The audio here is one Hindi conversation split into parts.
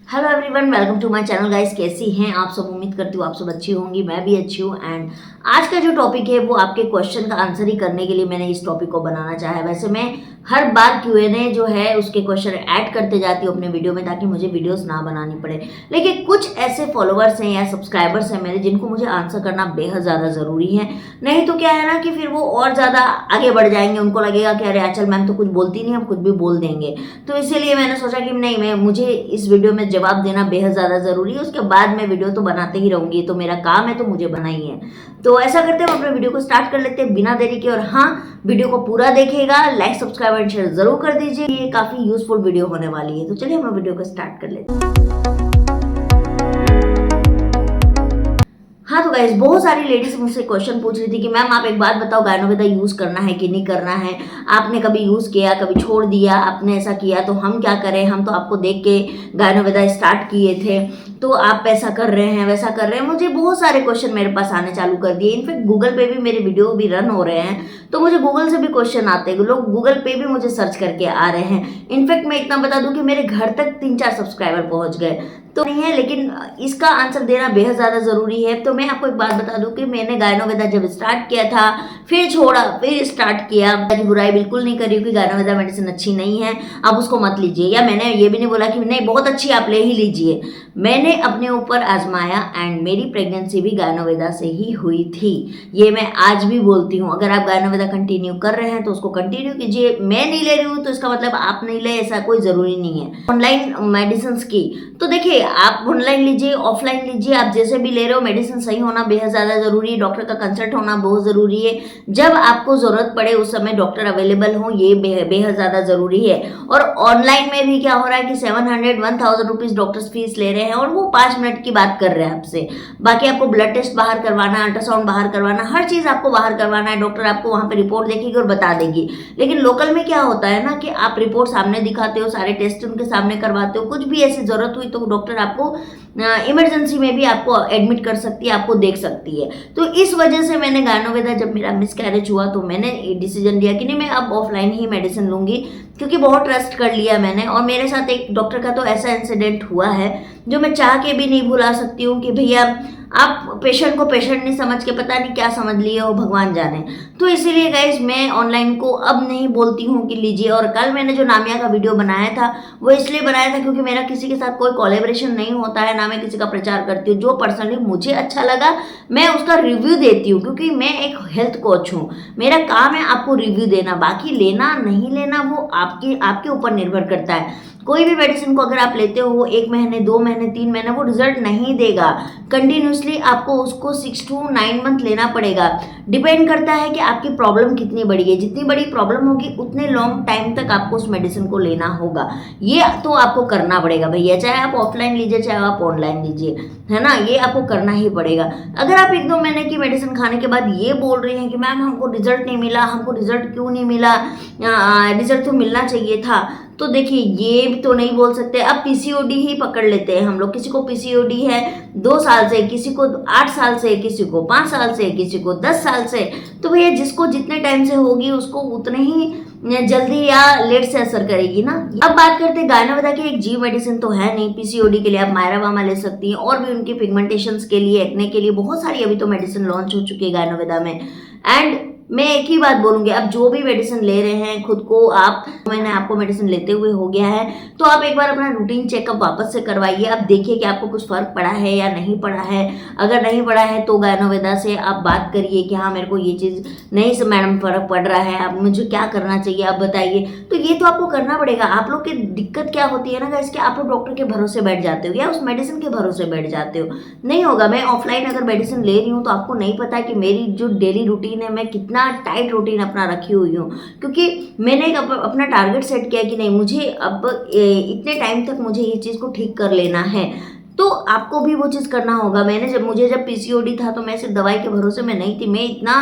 Hello everyone, welcome to my channel guys. कैसी हैं आप सब? उम्मीद करती हूँ आप सब अच्छी होंगी, मैं भी अच्छी हूँ। एंड आज का जो टॉपिक है वो आपके क्वेश्चन का आंसर ही करने के लिए मैंने इस टॉपिक को बनाना चाहा है। वैसे मैं हर बार Q&A जो है उसके क्वेश्चन ऐड करते जाती हूँ अपने वीडियो में, ताकि मुझे वीडियोस ना बनानी पड़े। लेकिन कुछ ऐसे फॉलोअर्स हैं या सब्सक्राइबर्स हैं मेरे, जिनको मुझे आंसर करना बेहद ज़्यादा ज़रूरी है। नहीं तो क्या है ना कि फिर वो और ज़्यादा आगे बढ़ जाएंगे, उनको लगेगा कि अरे आंचल मैम तो कुछ बोलती नहीं, हम कुछ भी बोल देंगे। तो इसीलिए मैंने सोचा कि नहीं, मैं मुझे इस वीडियो में जवाब देना बेहद ज़्यादा ज़रूरी है। उसके बाद मैं वीडियो तो बनाते ही रहूँगी, तो मेरा काम है, तो मुझे बनाई है। तो ऐसा करते हैं, हम अपने वीडियो को स्टार्ट कर लेते हैं बिना देरी के। और हाँ, वीडियो को पूरा देखिएगा, लाइक सब्सक्राइब एंड शेयर जरूर कर दीजिए। ये काफ़ी यूजफुल वीडियो होने वाली है। तो चलिए हम वीडियो को स्टार्ट कर लेते हैं। हाँ तो गाइस, बहुत सारी लेडीज मुझसे क्वेश्चन पूछ रही थी कि मैम आप एक बात बताओ, गायनोवेदा यूज करना है कि नहीं करना है। आपने कभी यूज किया, कभी छोड़ दिया, आपने ऐसा किया तो हम क्या करें, हम तो आपको देख के गायनोवेदा स्टार्ट किए थे, तो आप ऐसा कर रहे हैं वैसा कर रहे हैं। मुझे बहुत सारे क्वेश्चन मेरे पास आने चालू कर दिए। इनफैक्ट गूगल पे भी मेरे वीडियो भी रन हो रहे हैं, तो मुझे गूगल से भी क्वेश्चन आते हैं, लोग गूगल पे भी मुझे सर्च करके आ रहे हैं। इनफैक्ट मैं इतना बता दूं कि मेरे घर तक 3-4 सब्सक्राइबर पहुंच गए तो नहीं है, लेकिन इसका आंसर देना बेहद ज़्यादा ज़रूरी है। तो मैं आपको एक बात बता दूं कि मैंने गायनोवेदा जब स्टार्ट किया था, फिर छोड़ा, फिर स्टार्ट किया। मेरी बुराई बिल्कुल नहीं करी कि गायनोवेदा मेडिसिन अच्छी नहीं है, आप उसको मत लीजिए, या मैंने ये भी नहीं बोला कि नहीं बहुत अच्छी आप ले ही लीजिए। मैंने अपने ऊपर आजमाया एंड मेरी प्रेगनेंसी भी गायनोवेदा से ही हुई थी। ये मैं आज भी बोलती हूँ। अगर आप गायनोवेदा कंटिन्यू कर रहे हैं तो उसको कंटिन्यू कीजिए। मैं नहीं ले रही हूँ तो इसका मतलब आप नहीं ले, ऐसा कोई ज़रूरी नहीं है। ऑनलाइन मेडिसिन की तो देखिए, आप ऑनलाइन लीजिए, ऑफलाइन लीजिए, आप जैसे भी ले रहे हो, मेडिसिन सही होना बेहद ज़्यादा ज़रूरी है। डॉक्टर का कंसल्ट होना बहुत ज़रूरी है। जब आपको ज़रूरत पड़े उस समय डॉक्टर अवेलेबल हो, ये बेहद ज़्यादा ज़रूरी है। और ऑनलाइन में भी क्या हो रहा है कि 700-1000 रुपीज़ डॉक्टर्स फीस ले रहे हैं, और वो 5 मिनट की बात कर रहे हैं आपसे। बाकी आपको ब्लड टेस्ट बाहर करवाना, अल्ट्रासाउंड बाहर करवाना, हर चीज़ आपको बाहर करवाना है। डॉक्टर आपको वहाँ पर रिपोर्ट देखेगी और बता देगी। लेकिन लोकल में क्या होता है ना कि आप रिपोर्ट सामने दिखाते हो, सारे टेस्ट उनके सामने करवाते हो, कुछ भी ऐसी ज़रूरत हुई तो डॉक्टर आपको इमरजेंसी में भी आपको एडमिट कर सकती है, आपको देख सकती है। तो इस वजह से मैंने गायनोवेदा, जब मेरा मिसकैरेज हुआ तो मैंने डिसीजन लिया कि नहीं, मैं अब ऑफलाइन ही मेडिसिन लूंगी, क्योंकि बहुत ट्रस्ट कर लिया मैंने। और मेरे साथ एक डॉक्टर का तो ऐसा इंसिडेंट हुआ है जो मैं चाह के भी नहीं भुला सकती हूँ कि भैया आप पेशेंट को पेशेंट नहीं समझ के पता नहीं क्या समझ लिए हो, भगवान जाने। तो इसीलिए गाइज मैं ऑनलाइन को अब नहीं बोलती हूँ कि लीजिए। और कल मैंने जो नामिया का वीडियो बनाया था वो इसलिए बनाया था क्योंकि मेरा किसी के साथ कोई कोलैबोरेशन नहीं होता है, ना मैं किसी का प्रचार करती हूँ। जो पर्सनली मुझे अच्छा लगा मैं उसका रिव्यू देती हूँ, क्योंकि मैं एक हेल्थ कोच हूँ। मेरा काम है आपको रिव्यू देना, बाकी लेना नहीं लेना वो आपके ऊपर निर्भर करता है। कोई भी मेडिसिन को अगर आप लेते हो 1 महीने 2 महीने 3 महीने, वो रिजल्ट नहीं देगा। कंटिन्यूसली आपको उसको 6 to 9 मंथ लेना पड़ेगा। डिपेंड करता है कि आपकी प्रॉब्लम कितनी बड़ी है। जितनी बड़ी प्रॉब्लम होगी उतने लॉन्ग टाइम तक आपको उस मेडिसिन को लेना होगा। ये तो आपको करना पड़ेगा भैया, चाहे आप ऑफलाइन लीजिए चाहे आप ऑनलाइन लीजिए, है ना, ये आपको करना ही पड़ेगा। अगर आप 1-2 महीने की मेडिसिन खाने के बाद ये बोल रही हैं कि मैम हमको रिजल्ट नहीं मिला, हमको रिजल्ट क्यों नहीं मिला, रिजल्ट तो मिलना चाहिए था, तो देखिए ये तो नहीं बोल सकते। अब पीसीओडी ही पकड़ लेते हैं हम लोग। किसी को पीसीओडी है 2 साल से, किसी को 8 साल से, किसी को 5 साल से, किसी को 10 साल से। तो भैया जिसको जितने टाइम से होगी उसको उतने ही जल्दी या लेट से असर करेगी ना। अब बात करते हैं गायनोवेदा की। एक जीव मेडिसिन तो है नहीं। पीसीओडी के लिए आप मायरावामा ले सकती हैं, और भी उनके पिगमेंटेशंस के लिए, एक्ने के लिए बहुत सारी अभी तो मेडिसिन लॉन्च हो चुकी है गायनोवेदा में। एंड मैं एक ही बात बोलूंगी, अब जो भी मेडिसिन ले रहे हैं खुद को, आप, मैंने आपको मेडिसिन लेते हुए हो गया है तो आप एक बार अपना रूटीन चेकअप वापस से करवाइए। आप देखिए कि आपको कुछ फर्क पड़ा है या नहीं पड़ा है। अगर नहीं पड़ा है तो गायनोवेदा से आप बात करिए कि हाँ मेरे को ये चीज़ नहीं से मैडम फर्क पड़ रहा है, अब मुझे क्या करना चाहिए आप बताइए। तो ये तो आपको करना पड़ेगा। आप लोग की दिक्कत क्या होती है ना गाइस, कि आप लोग डॉक्टर के भरोसे बैठ जाते हो या उस मेडिसिन के भरोसे बैठ जाते हो। नहीं होगा। मैं ऑफलाइन अगर मेडिसिन ले रही हूँ तो आपको नहीं पता कि मेरी जो डेली रूटीन है, मैं कितना टाइट रूटीन अपना रखी हुई हूँ, क्योंकि मैंने अपना टारगेट सेट किया कि नहीं मुझे अब इतने टाइम तक मुझे ये चीज़ को ठीक कर लेना है। तो आपको भी वो चीज़ करना होगा। मुझे जब पीसीओडी था तो मैं सिर्फ दवाई के भरोसे में नहीं थी, मैं इतना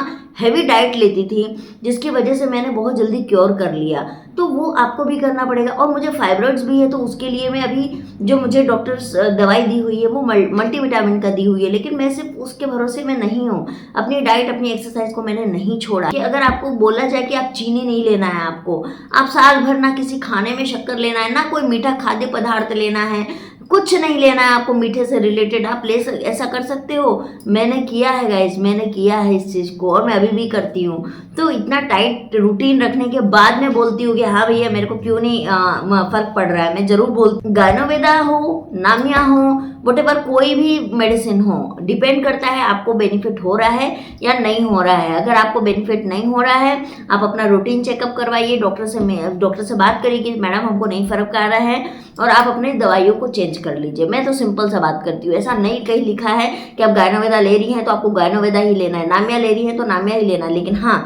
हैवी डाइट लेती थी जिसकी वजह से मैंने बहुत जल्दी क्योर कर लिया। तो वो आपको भी करना पड़ेगा। और मुझे फाइब्रॉइड्स भी है, तो उसके लिए मैं अभी जो मुझे डॉक्टर्स दवाई दी हुई है वो मल्टीविटामिन का दी हुई है, लेकिन मैं सिर्फ उसके भरोसे में नहीं हूँ। अपनी डाइट अपनी एक्सरसाइज को मैंने नहीं छोड़ा। कि अगर आपको बोला जाए कि आप चीनी नहीं लेना है, आपको आप साल भर ना किसी खाने में शक्कर लेना है, ना कोई मीठा खाद्य पदार्थ लेना है, कुछ नहीं लेना है आपको मीठे से रिलेटेड, आप ऐसा कर सकते हो। मैंने किया है गाइस, मैंने किया है इस चीज़ को और मैं अभी भी करती हूँ। तो इतना टाइट रूटीन रखने के बाद मैं बोलती हूँ कि हाँ भैया मेरे को क्यों नहीं फर्क पड़ रहा है। मैं जरूर बोलती हूँ, गायनोवेदा हो, नामिया हो, वटेवर कोई भी मेडिसिन हो, डिपेंड करता है आपको बेनिफिट हो रहा है या नहीं हो रहा है। अगर आपको बेनिफिट नहीं हो रहा है, आप अपना रूटीन चेकअप करवाइए, डॉक्टर से बात करिए कि मैडम हमको नहीं फर्क आ रहा है, और आप अपनी दवाइयों को चेंज कर लीजिए। मैं तो सिंपल सा बात करती हूँ, ऐसा नहीं कहीं लिखा है कि आप गायनोवेदा ले रही हैं तो आपको गायनोवेदा ही लेना है, नामिया ले रही है तो नामिया ही लेना है। लेकिन हाँ,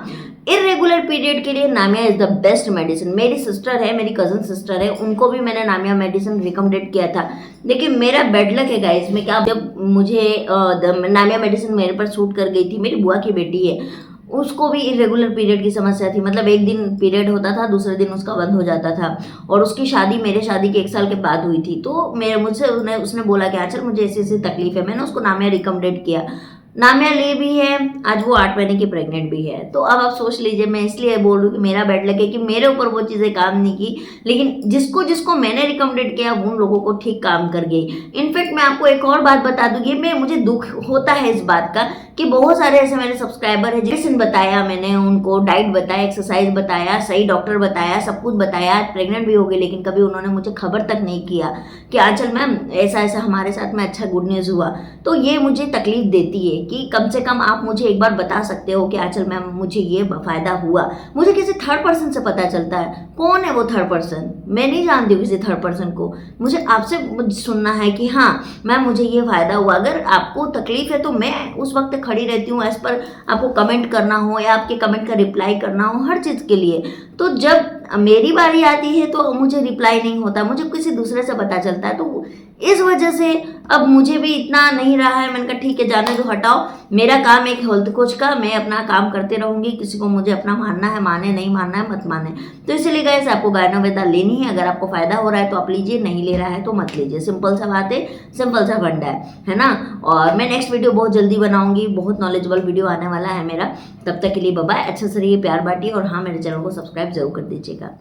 इरेगुलर पीरियड के लिए नामिया इज द बेस्ट मेडिसिन। मेरी सिस्टर है, मेरी कजन सिस्टर है, उनको भी मैंने नामिया मेडिसिन रिकमेंडेड किया था। लेकिन मेरा बेड लक है गाइस, मैं क्या, जब मुझे नामिया मेडिसिन मेरे पर सूट कर गई थी, मेरी बुआ की बेटी है, उसको भी इरेगुलर पीरियड की समस्या थी। मतलब एक दिन पीरियड होता था, दूसरे दिन उसका बंद हो जाता था, और उसकी शादी मेरे शादी के 1 साल के बाद हुई थी। तो मुझसे उसने बोला कि आचल मुझे ऐसी ऐसी तकलीफ है, मैंने उसको नामिया रिकमेंडेड किया, नामिया ले भी है, आज वो 8 महीने की प्रेग्नेंट भी है। तो अब आप सोच लीजिए, मैं इसलिए बोल रही हूँ कि मेरा बैड लक है कि मेरे ऊपर वो चीज़ें काम नहीं की, लेकिन जिसको जिसको मैंने रिकमेंडेड किया उन लोगों को ठीक काम कर गई। इनफैक्ट मैं आपको एक और बात बता दूंगी, मुझे दुख होता है इस बात का कि बहुत सारे ऐसे मेरे सब्सक्राइबर है, मेडिसिन बताया मैंने उनको, डाइट बताया, एक्सरसाइज बताया, सही डॉक्टर बताया, सब कुछ बताया, प्रेग्नेंट भी हो गई, लेकिन कभी उन्होंने मुझे खबर तक नहीं किया कि आंचल मैम ऐसा ऐसा हमारे साथ में अच्छा गुड न्यूज़ हुआ। तो ये मुझे तकलीफ देती है कि कम से कम आप मुझे एक बार बता सकते हो कि आंचल मैम मुझे ये फायदा हुआ। मुझे किसी थर्ड पर्सन से पता चलता है, कौन है वो थर्ड पर्सन, मैं नहीं जानती हूँ किसी थर्ड पर्सन को। मुझे आपसे सुनना है कि हाँ मैम मुझे ये फायदा हुआ। अगर आपको तकलीफ है तो मैं उस वक्त खड़ी रहती हूँ, एज पर आपको कमेंट करना हो या आपके कमेंट का रिप्लाई करना हो, हर चीज़ के लिए। तो जब मेरी बारी आती है तो मुझे रिप्लाई नहीं होता, मुझे किसी दूसरे से पता चलता है। तो इस वजह से अब मुझे भी इतना नहीं रहा है, मैंने कहा ठीक है जाने दो, हटाओ, मेरा काम एक हेल्थ कोच का, मैं अपना काम करते रहूँगी, किसी को मुझे अपना मानना है माने, नहीं मानना है मत माने। तो इसीलिए गाइस आपको गायनोवेदा लेनी है, अगर आपको फायदा हो रहा है तो आप लीजिए, नहीं ले रहा है तो मत लीजिए। सिंपल सा बात है, सिंपल सा फंडा है ना। और मैं नेक्स्ट वीडियो बहुत जल्दी बनाऊंगी, बहुत नॉलेजेबल वीडियो आने वाला है मेरा। तब तक के लिए बाय बाय, अच्छे से रहिए, प्यार बांटिए, और हाँ मेरे चैनल को सब्सक्राइब जरूर कर दीजिएगा।